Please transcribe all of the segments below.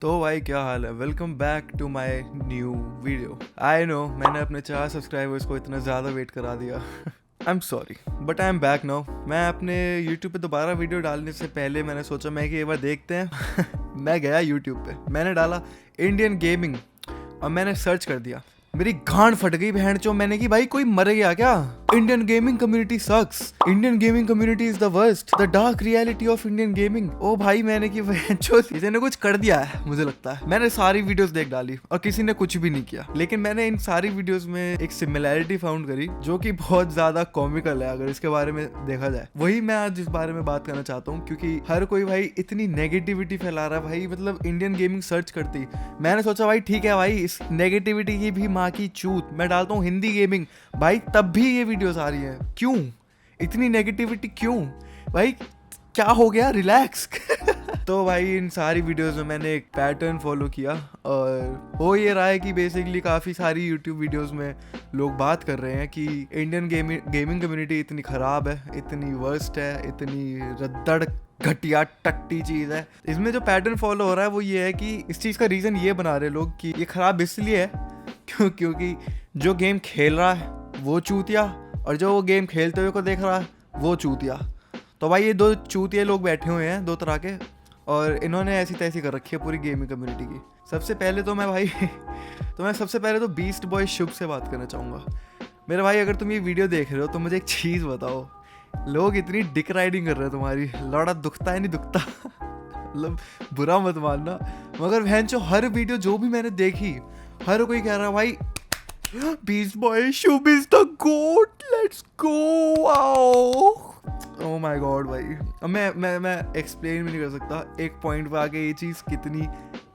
तो भाई क्या हाल है। Welcome back to my new video. I know मैंने अपने 4 सब्सक्राइबर्स को इतना ज़्यादा वेट करा दिया। I am sorry but I am back now. मैं अपने यूट्यूब पे दोबारा वीडियो डालने से पहले मैंने सोचा मैं कि एक बार देखते हैं। मैं गया यूट्यूब पे, मैंने डाला इंडियन गेमिंग और मैंने सर्च कर दिया। मेरी गांड फट गई बहन चो। मैंने की भाई कोई मर गया क्या? Indian gaming community sucks, Indian gaming community is the worst, the dark reality of Indian gaming. ओ भाई मैंने की बहन चो इसने कुछ कर दिया है मुझे लगता है। मैंने सारी वीडियोस देख डाली और किसी ने कुछ भी नहीं किया, लेकिन मैंने इन सारी वीडियोस में एक सिमिलैरिटी फाउंड करी जो कि बहुत ज्यादा कॉमिकल है अगर इसके बारे में देखा जाए। वही मैं आज इस बारे में बात करना चाहता हूँ क्योंकि हर कोई भाई इतनी नेगेटिविटी फैला रहा है भाई। मतलब इंडियन गेमिंग सर्च करती, मैंने सोचा भाई ठीक है भाई इस नेगेटिविटी की भी माँ की चूत, मैं डालता हूँ हिंदी गेमिंग भाई, तब भी ये वीडियोस आ रही हैं। क्यों इतनी नेगेटिविटी क्यों भाई? क्या हो गया? रिलैक्स। तो भाई इन सारी वीडियोस में मैंने एक पैटर्न फॉलो किया और हो ये रहा है कि बेसिकली काफ़ी सारी यूट्यूब वीडियोस में लोग बात कर रहे हैं कि इंडियन गेमिंग कम्युनिटी इतनी ख़राब है, इतनी वर्स्ट है, इतनी रद्दड़ घटिया टट्टी चीज़ है। इसमें जो पैटर्न फॉलो हो रहा है वो ये है कि इस चीज़ का रीज़न ये बना रहे लोग कि ये ख़राब इसलिए है क्योंकि जो गेम खेल रहा है वो चूतिया और जो वो गेम खेलते हुए को देख रहा है वो चूतिया। तो भाई ये दो चूतिया लोग बैठे हुए हैं दो तरह के, और इन्होंने ऐसी तैसी कर रखी है पूरी गेमिंग कम्युनिटी की। सबसे पहले तो मैं बीस्ट बॉय शुभ से बात करना चाहूँगा। मेरे भाई अगर तुम ये वीडियो देख रहे हो तो मुझे एक चीज़ बताओ, लोग इतनी डिक राइडिंग कर रहे हैं तुम्हारी, लौड़ा दुखता है नहीं दुखता। मतलब बुरा मत मानना, मगर बहन जो हर वीडियो जो भी मैंने देखी हर कोई कह रहा है भाई beast boy Shubh is the goat, let's go. Oh my God भाई, अब मैं एक्सप्लेन भी नहीं कर सकता एक पॉइंट पे आके ये चीज़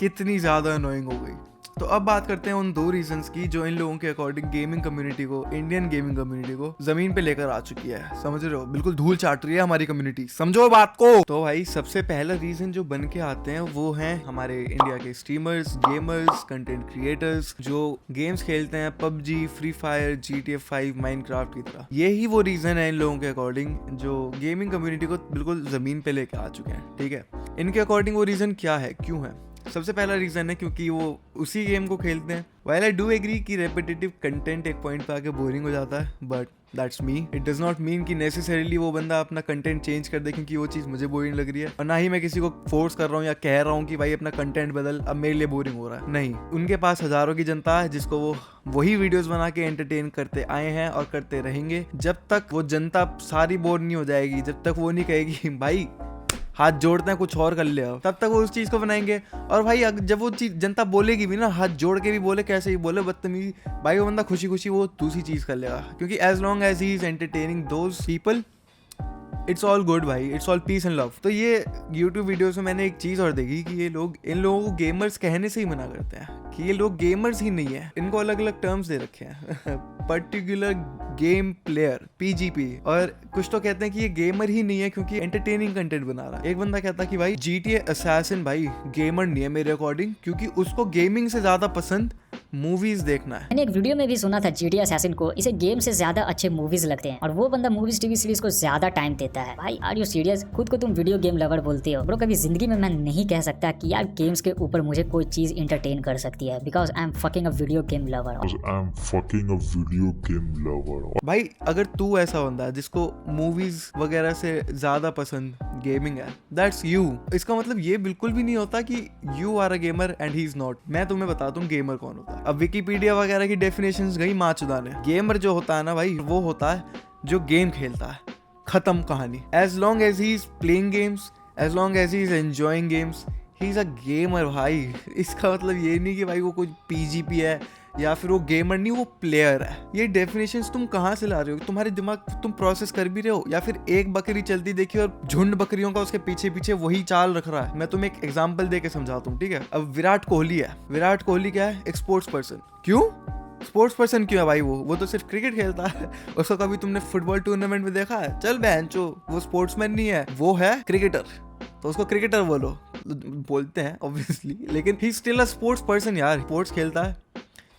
कितनी ज़्यादा अनोइंग हो गई। तो अब बात करते हैं उन दो रीजंस की जो इन लोगों के अकॉर्डिंग गेमिंग कम्युनिटी को, इंडियन गेमिंग कम्युनिटी को जमीन पे लेकर आ चुकी है। समझ रहे हो? बिल्कुल धूल चाट रही है हमारी कम्युनिटी, समझो बात को। तो भाई सबसे पहला रीजन जो बन के आते हैं वो हैं हमारे इंडिया के स्ट्रीमर्स, गेमर्स, कंटेंट क्रिएटर्स जो गेम्स खेलते हैं PUBG, free fire, GTA 5, Minecraft की तरह। यही वो रीजन है इन लोगों के अकॉर्डिंग जो गेमिंग कम्युनिटी को बिल्कुल जमीन पे लेके आ चुके हैं। ठीक है, इनके अकॉर्डिंग वो रीजन क्या है, क्यों है? सबसे पहला रीजन है क्योंकि वो उसी गेम को खेलते हैं। While I do agree कि रेपिटेटिव कंटेंट एक पॉइंट पे आके बोरिंग हो जाता है, but that's me. It does not mean कि नेसेसरीली वो बंदा अपना कंटेंट चेंज कर दे क्योंकि वो चीज़ मुझे बोरिंग लग रही है, और ना ही मैं किसी को फोर्स कर रहा हूँ या कह रहा हूँ कि भाई अपना कंटेंट बदल, अब मेरे लिए बोरिंग हो रहा है। नहीं, उनके पास हजारों की जनता है जिसको वो वही वीडियोस बना के एंटरटेन करते आए हैं और करते रहेंगे जब तक वो जनता सारी बोर नहीं हो जाएगी, जब तक वो नहीं कहेगी भाई हाथ जोड़ते हैं कुछ और कर ले, तब तक वो उस चीज को बनाएंगे। और भाई जब वो चीज जनता बोलेगी भी ना, हाथ जोड़ के भी बोले, कैसे ही बोले बदतमीजी, भाई वो बंदा खुशी खुशी वो दूसरी चीज कर लेगा क्योंकि as long as he is entertaining those people it's all good भाई, it's all peace and love. तो ये यूट्यूब वीडियोस में मैंने एक चीज और देखी कि ये लोग इन लोगों को गेमर्स कहने से ही मना करते हैं कि ये लोग गेमर्स ही नहीं है। इनको अलग अलग टर्म्स दे रखे हैं पर्टिकुलर गेम प्लेयर, PGP, और कुछ तो कहते हैं कि ये गेमर ही नहीं है क्योंकि एंटरटेनिंग कंटेंट बना रहा है। एक बंदा कहता है कि भाई GTA असैसिन भाई गेमर नहीं है मेरे अकॉर्डिंग क्योंकि उसको गेमिंग से ज्यादा पसंद मूवीज देखना है। मैंने एक वीडियो में भी सुना था GTA असैसिन को इसे गेम से ज्यादा अच्छे मूवीज लगते हैं और वो बंदा मूवीज टीवी सीरीज को ज्यादा टाइम देता है। भाई आर यू सीरियस? खुद को तुम वीडियो गेम लवर बोलते हो ब्रो। कभी जिंदगी में मैं नहीं कह सकता कि यार गेम्स के ऊपर मुझे कोई चीज इंटरटेन कर सकती है because I am fucking a video game lover. भाई अगर तू ऐसा बंदा है जिसको मूवीज वगैरह से ज्यादा पसंद गेमिंग है, दैट्स यू। इसका मतलब ये बिल्कुल भी नहीं होता कि you are a gamer and he is not. मैं तुम्हें बताता हूँ गेमर कौन होता है। अब विकिपीडिया वगैरह की डेफिनेशंस गई माँ चुदाने। गेमर जो होता है ना भाई, वो होता है जो गेम खेलता है, खत्म कहानी। As long as he is playing games, as long as he is enjoying games, he is a gamer भाई। इसका मतलब ये नहीं कि भाई वो कुछ PGP है या फिर वो गेमर नहीं, वो प्लेयर है। ये डेफिनेशंस तुम कहाँ से ला रहे हो? तुम्हारे दिमाग तुम प्रोसेस कर भी रहे हो या फिर एक बकरी चलती देखी और झुंड बकरियों का उसके पीछे पीछे वही चाल रख रहा है? मैं तुम्हें एक एग्जांपल दे के समझाता हूँ, ठीक है? अब विराट कोहली है। विराट कोहली क्या है? एक स्पोर्ट्स पर्सन। क्यों स्पोर्ट्स पर्सन क्यों है भाई? वो तो सिर्फ क्रिकेट खेलता है। उसको कभी तुमने फुटबॉल टूर्नामेंट में देखा है? चल बहनचो, वो स्पोर्ट्समैन नहीं है, वो है क्रिकेटर, तो उसको क्रिकेटर बोलते हैं ऑब्वियसली, लेकिन he still a sports person यार। स्पोर्ट्स खेलता है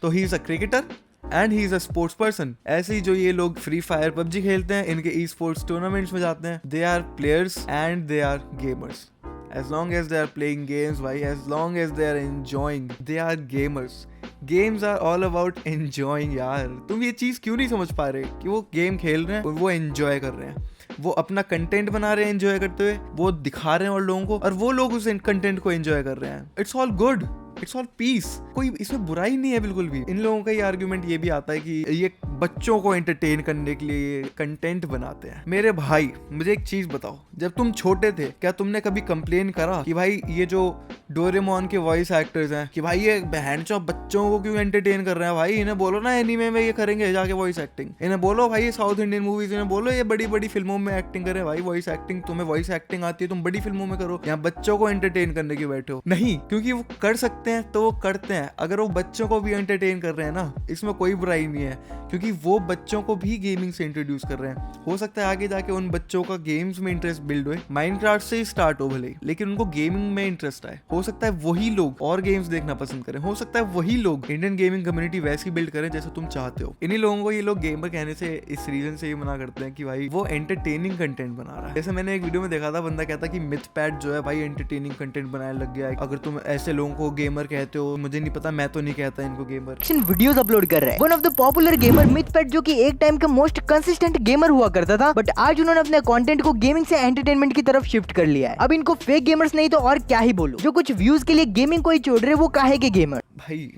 तो ही is a cricketer and he is a sports person. ऐसे ही जो ये लोग फ्री फायर पबजी खेलते हैं, इनके ई स्पोर्ट्स टूर्नामेंट्स में जाते हैं, they are players and they are gamers As long as they are playing games, भाई, as long as they are enjoying, they are gamers. Games are all about enjoying यार. तुम ये चीज क्यों नहीं समझ पा रहे कि वो गेम खेल रहे हैं और वो एंजॉय कर रहे हैं, वो अपना कंटेंट बना रहे हैं एंजॉय करते हुए, वो दिखा रहे हैं और लोगों को, और वो लोग उस कंटेंट को एंजॉय कर रहे हैं. It's all good, it's all peace. कोई इसमें बुराई नहीं है बिल्कुल भी. इन लोगों का ये आर्ग्यूमेंट ये भी आता है कि ये बच्चों को एंटरटेन करने के लिए कंटेंट बनाते हैं. मेरे भाई, मुझे एक चीज बताओ, जब तुम छोटे थे क्या तुमने कभी कंप्लेन करा कि भाई ये जो डोरेमोन के वॉइस एक्टर्स हैं कि भाई ये बहनचोद बच्चों को क्यों एंटरटेन कर रहे हैं? भाई इन्हें बोलो ना एनीमे में ये करेंगे जाके वॉइस एक्टिंग. इन्हें बोलो भाई साउथ इंडियन मूवीज, इन्हें बोलो ये बड़ी बड़ी फिल्मों में एक्टिंग करे. भाई वॉइस एक्टिंग, तुम्हें वॉइस एक्टिंग आती है, तुम बड़ी फिल्मों में करो. यहाँ बच्चों को एंटरटेन करने के बैठे हो. नहीं, क्योंकि वो कर सकते हैं तो वो करते हैं. अगर वो बच्चों को भी एंटरटेन कर रहे हैं ना, इसमें कोई बुराई नहीं है, क्योंकि वो बच्चों को भी गेमिंग से इंट्रोड्यूस कर रहे हैं. हो सकता है आगे जाके उन बच्चों का गेम्स में इंटरेस्ट बिल्ड हो, माइनक्राफ्ट से ही स्टार्ट हो भले, लेकिन उनको गेमिंग में इंटरेस्ट आए. हो सकता है वही लोग और गेम्स देखना पसंद करें. हो सकता है वही लोग इंडियन गेमिंग कम्युनिटी वैसी बिल्ड करें जैसे तुम चाहते हो. इन्हीं लोगों को ये लोग गेमर कहने से इस रीजन से ही मना करते हैं कि भाई वो एंटरटेनिंग कंटेंट बना रहा है. जैसे मैंने एक वीडियो में देखा था, बंदा कहता कि मिथपैड जो है भाई एंटरटेनिंग कंटेंट बनाने लग गया है. अगर तुम ऐसे लोगों को गेमर कहते हो, मुझे नहीं पता, मैं तो नहीं कहता इनको गेमर. वीडियोस अपलोड कर रहे हैं. One of the popular gamer Mythpat, जो कि एक टाइम का मोस्ट कंसिस्टेंट गेमर हुआ करता था, बट आज उन्होंने अपने कंटेंट को गेमिंग से एंटरटेनमेंट की तरफ शिफ्ट कर लिया है. अब इनको फेक गेमर्स नहीं तो और क्या ही बोलूं, जो कुछ व्यूज के लिए गेमिंग को ही छोड़ रहे, वो काहे के गेमर. भाई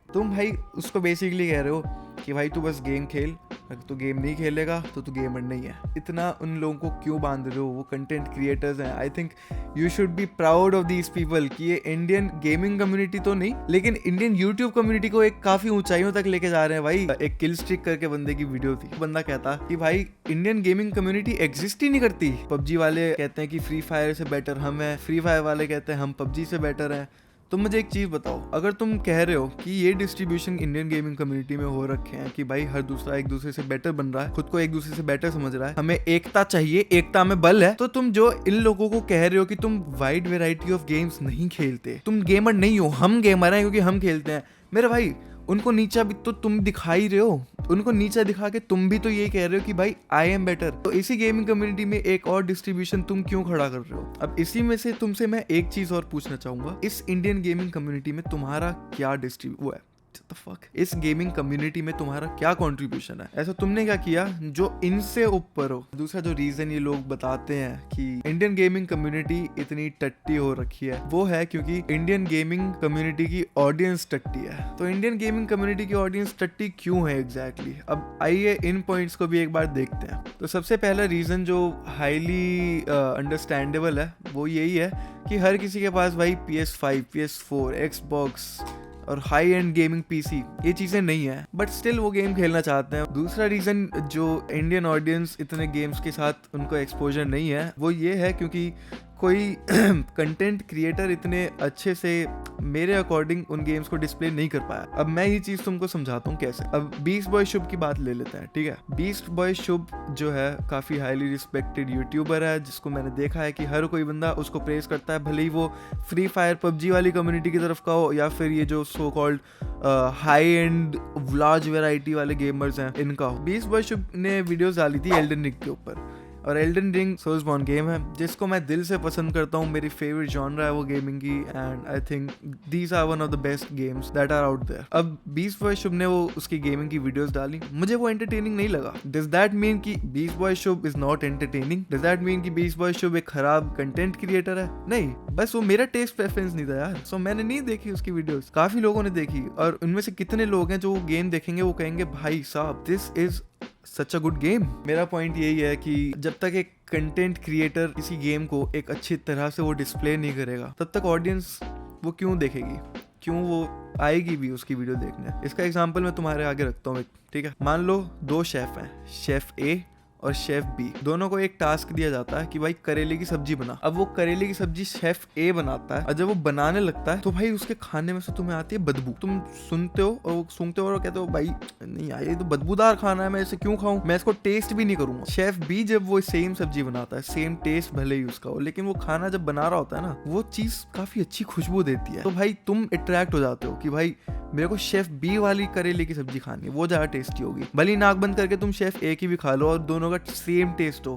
तुम भाई उसको बेसिकली कह रहे हो कि भाई तू बस गेम खेल, अगर तू गेम नहीं खेलेगा तो तू गेमर नहीं है. इतना उन लोगों को क्यों बांध रहे हो? वो कंटेंट क्रिएटर्स हैं. I think you should be proud of these people कि ये इंडियन गेमिंग कम्युनिटी तो नहीं, लेकिन इंडियन यूट्यूब कम्युनिटी को एक काफी ऊंचाइयों तक लेके जा रहे हैं. भाई एक किल स्ट्रिक करके बंदे की वीडियो थी, बंदा कहता कि भाई इंडियन गेमिंग कम्युनिटी एग्जिस्ट ही नहीं करती. पबजी वाले कहते हैं कि फ्री फायर से बेटर हम हैं, फ्री फायर वाले कहते हैं हम पबजी से बेटर हैं. तो मुझे एक चीज बताओ, अगर तुम कह रहे हो कि ये डिस्ट्रीब्यूशन इंडियन गेमिंग कम्युनिटी में हो रखे हैं कि भाई हर दूसरा एक दूसरे से बेटर बन रहा है, खुद को एक दूसरे से बेटर समझ रहा है, हमें एकता चाहिए, एकता में बल है, तो तुम जो इन लोगों को कह रहे हो कि तुम वाइड वेराइटी ऑफ गेम्स नहीं खेलते, तुम गेमर नहीं हो, हम गेमर हैं क्योंकि हम खेलते हैं, मेरे भाई उनको नीचा भी तो तुम दिखा ही रहे हो. उनको नीचा दिखा के तुम भी तो यही कह रहे हो कि भाई आई एम बेटर. तो इसी गेमिंग कम्युनिटी में एक और डिस्ट्रीब्यूशन तुम क्यों खड़ा कर रहे हो? अब इसी में से तुमसे मैं एक चीज और पूछना चाहूंगा, इस इंडियन गेमिंग कम्युनिटी में तुम्हारा क्या वो है? The fuck? इस गेमिंग कम्युनिटी में तुम्हारा क्या कंट्रीब्यूशन है? ऐसा तुमने क्या किया जो इनसे ऊपर हो? दूसरा जो रीजन ये लोग बताते हैं कि इंडियन गेमिंग कम्युनिटी इतनी टट्टी हो रखी है, वो है क्योंकि इंडियन गेमिंग कम्युनिटी की ऑडियंस टट्टी है. तो इंडियन गेमिंग कम्युनिटी की ऑडियंस टट्टी क्यों है एग्जैक्टली? अब आइए इन पॉइंट्स को भी एक बार देखते हैं. तो सबसे पहला रीजन जो हाईली अंडरस्टैंडेबल है वो यही है कि हर किसी के पास भाई PS5, PS4, Xbox और हाई एंड गेमिंग पीसी ये चीजें नहीं है, बट स्टिल वो गेम खेलना चाहते हैं. दूसरा रीजन जो इंडियन ऑडियंस इतने गेम्स के साथ उनको एक्सपोजर नहीं है, वो ये है क्योंकि कोई कंटेंट क्रिएटर इतने अच्छे से मेरे अकॉर्डिंग उन गेम्स को डिस्प्ले नहीं कर पाया. अब मैं ये चीज तुमको समझाता हूँ कैसे. अब बीस्ट बॉय शुभ की बात ले लेते हैं, ठीक है. बीस्ट बॉय शुभ जो है काफी हाईली रिस्पेक्टेड यूट्यूबर है, जिसको मैंने देखा है कि हर कोई बंदा उसको प्रेज करता है, भले ही वो फ्री फायर पबजी वाली कम्युनिटी की तरफ का हो या फिर ये जो so called high and large variety वाले गेमर्स हैं इनका हो. बीस्ट बॉय शुभ ने वीडियोस डाली थी एल्डन रिंग के ऊपर, और एल्डन रिंग सोल्सबॉर्न गेम है जिसको मैं दिल से पसंद करता हूँ. मेरी फेवरेट जॉनरा है वो गेमिंग की, and I think these are one of the best games that are out there. अब बीस्ट बॉय शुभ ने वो उसकी गेमिंग की वीडियोस डाली, मुझे वो एंटरटेनिंग नहीं लगा. डज दैट मीन कि beast boy Shubh is not entertaining? Does that mean कि बीस्ट बॉय शुभ एक खराब कंटेंट क्रिएटर है? नहीं, बस वो मेरा टेस्ट प्रेफरेंस नहीं था यार. सो मैंने नहीं देखी उसकी वीडियोस. काफी लोगों ने देखी, और उनमें से कितने लोग हैं जो वो गेम देखेंगे वो कहेंगे भाई साहब this is such a good game. मेरा पॉइंट यही है कि जब तक एक कंटेंट क्रिएटर किसी गेम को एक अच्छी तरह से वो डिस्प्ले नहीं करेगा, तब तक ऑडियंस वो क्यों देखेगी, क्यों वो आएगी भी उसकी वीडियो देखने. इसका एग्जांपल मैं तुम्हारे आगे रखता हूँ, ठीक है. मान लो दो शेफ हैं, शेफ ए और शेफ बी. दोनों को एक टास्क दिया जाता है कि भाई करेले की सब्जी बना. अब वो करेले की सब्जी शेफ ए बनाता है, और जब वो बनाने लगता है तो भाई उसके खाने में से तुम्हें आती है बदबू. तुम सुनते हो और कहते हो भाई नहीं यार ये तो बदबूदार खाना है, मैं इसे क्यों खाऊं, मैं इसको टेस्ट भी नहीं करूंगा. शेफ बी जब वो सेम सब्जी बनाता है, सेम टेस्ट भले ही उसका हो, लेकिन वो खाना जब बना रहा होता है ना, वो चीज काफी अच्छी खुशबू देती है. तो भाई तुम अट्रैक्ट हो जाते हो कि भाई मेरे को शेफ बी वाली करेले की सब्जी खानी है, वो ज्यादा टेस्टी होगी. भले नाक बंद करके तुम शेफ ए की भी खा लो और दोनों का सेम टेस्ट हो,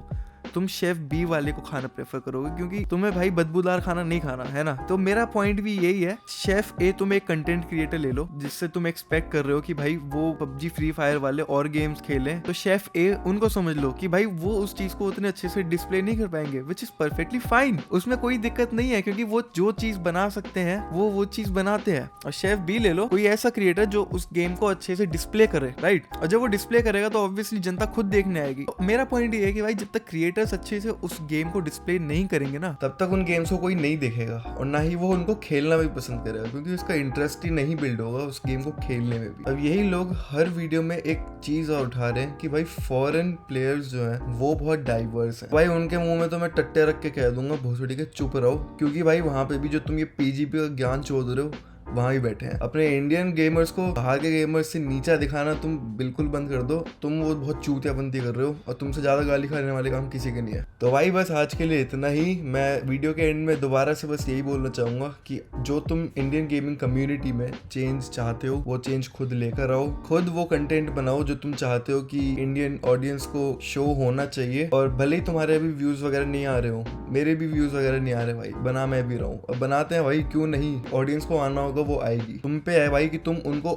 तुम शेफ बी वाले को खाना प्रेफर करोगे, क्योंकि तुम्हें भाई बदबूदार खाना नहीं खाना है ना। तो मेरा पॉइंट भी यही है, शेफ ए तुम एक कंटेंट क्रिएटर ले लो जिससे तुम एक्सपेक्ट कर रहे हो कि भाई वो पबजी फ्री फायर वाले और गेम्स खेलें, तो शेफ ए उनको समझ लो कि भाई वो उस चीज को उतने अच्छे से डिस्प्ले नहीं कर पाएंगे, विच इज परफेक्टली फाइन, उसमें कोई दिक्कत नहीं है, क्योंकि वो जो चीज बना सकते हैं वो चीज बनाते हैं। और शेफ बी ले लो, कोई ऐसा क्रिएटर जो उस गेम को अच्छे से डिस्प्ले करे, राइट, और जब वो डिस्प्ले करेगा तो ऑब्वियसली जनता खुद देखने आएगी। तो मेरा पॉइंट ये है कि भाई जब तक क्रिएटर्स अच्छे से उस गेम को डिस्प्ले नहीं करेंगे ना, तब तक उन गेम्स को कोई नहीं देखेगा और ना ही वो उनको खेलना भी पसंद करेगा, क्योंकि उसका इंटरेस्ट ही नहीं बिल्ड होगा उस गेम को खेलने में भी। अब यही लोग हर वीडियो में एक चीज और उठा रहे हैं कि भाई फॉरेन प्लेयर्स जो हैं वो बहुत डाइवर्स हैं। भाई उनके मुंह में तो मैं टट्टे रख के कह दूंगा भोसड़ी के चुप रहो, क्योंकि भाई वहां पे भी जो तुम ये पीजीपी का ज्ञान चोद रहे हो वहां ही बैठे हैं। अपने इंडियन गेमर्स को बाहर के गेमर्स से नीचा दिखाना तुम बिल्कुल बंद कर दो, तुम वो बहुत चूतियाबंदी कर रहे हो और तुमसे ज्यादा गाली खाने वाले काम किसी के नहीं है। तो भाई बस आज के लिए इतना ही। मैं वीडियो के एंड में दोबारा से बस यही बोलना चाहूंगा कि जो तुम इंडियन गेमिंग कम्युनिटी में चेंज चाहते हो वो चेंज खुद लेकर आओ, खुद वो कंटेंट बनाओ जो तुम चाहते हो कि इंडियन ऑडियंस को शो होना चाहिए। और भले ही तुम्हारे अभी व्यूज वगैरह नहीं आ रहे हो, मेरे भी व्यूज वगैरह नहीं आ रहे भाई, बना मैं भी रहा हूँ, अब बनाते हैं भाई, क्यों नहीं, ऑडियंस को आना होगा वो आएगी। तुम पे है भाई कि तुम उनको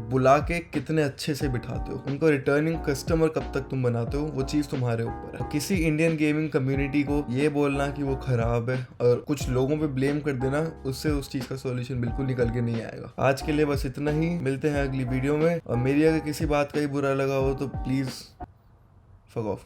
बुला के कितने अच्छे से बिठाते हो, उनको रिटर्निंग कस्टमर कब तक तुम बनाते हो, वो चीज तुम्हारे ऊपर है। किसी इंडियन गेमिंग कम्युनिटी को ये बोलना कि वो खराब है और कुछ लोगों पे ब्लेम कर देना, उससे उस चीज का सॉल्यूशन बिल्कुल निकल के नहीं आएगा। आज के लिए बस इतना ही, मिलते हैं अगली वीडियो में। और मेरी अगर किसी बात का ही बुरा लगा हो तो प्लीज फक ऑफ।